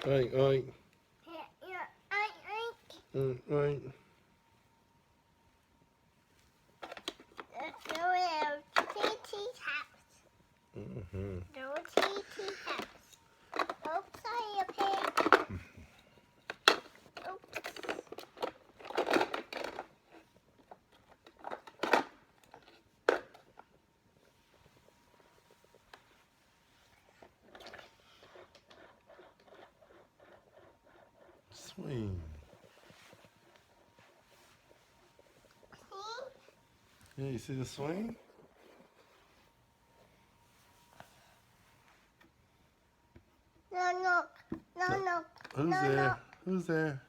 Oink, oink. Oink. Oink. Little Titi's house. Mm-hmm. Little Titi's house. Oops, sorry, a pig. Oops. Swing. See? Yeah, you see the swing? No. Who's No, there? no. Who's there?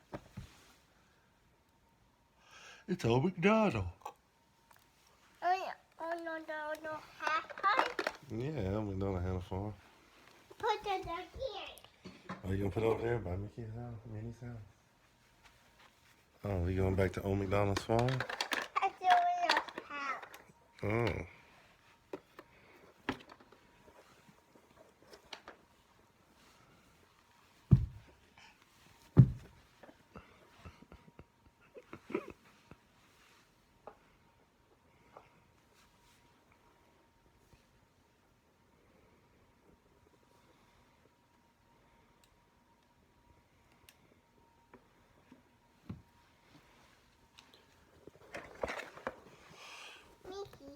It's old McDonald. No. Hi. Yeah, old McDonald had a farm. Put it down here. Oh, you gonna put it over there by Mickey's house, Minnie's house? Oh, you going back to old McDonald's farm? I do it house. Oh. Mickey.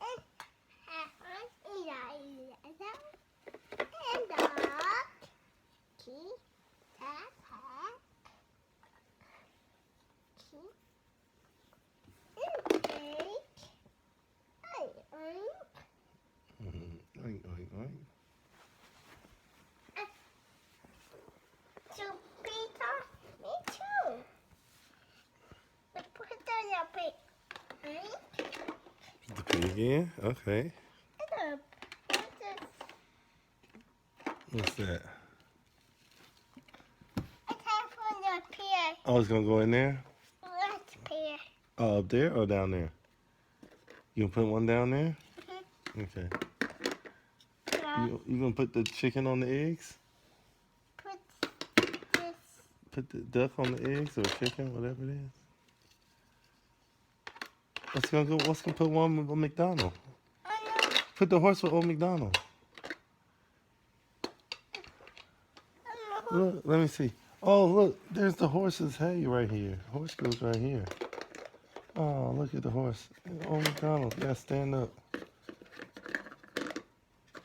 And Hearty. And and dog. Key. Tap. Key. And cake. Oink, oink, oink. So, Peter, me too. But put it on your plate. The pig in? Okay. What's that? It's half on your pier. Oh, it's gonna go in there? Let's pier. Oh, up there or down there? You gonna put one down there? Okay. You gonna put the chicken on the eggs? Put this. Put the duck on the eggs or chicken, whatever it is. What's gonna put one with McDonald? Put the horse with old McDonald. Look, let me see. Oh, look, there's the horse's hay right here. Horse goes right here. Oh, look at the horse. Old McDonald. Yeah, stand up.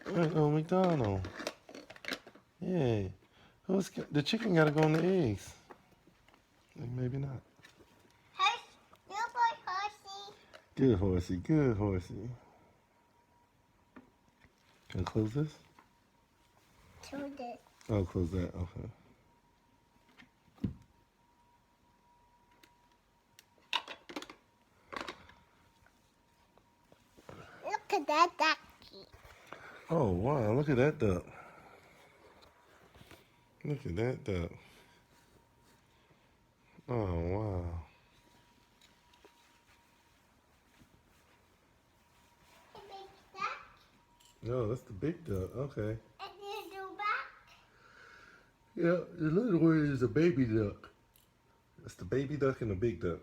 Right, old McDonald. Yeah. The chicken gotta go on the eggs. Maybe not. Good boy, horsey. Good horsey, good horsey. Can I close this? To this. Oh, close that. Okay. Look at that ducky. Oh, wow. Look at that duck. Look at that duck. Oh, wow. The big duck. No, that's the big duck. Okay. And then the back. Yeah, the little one is a baby duck. That's the baby duck and the big duck.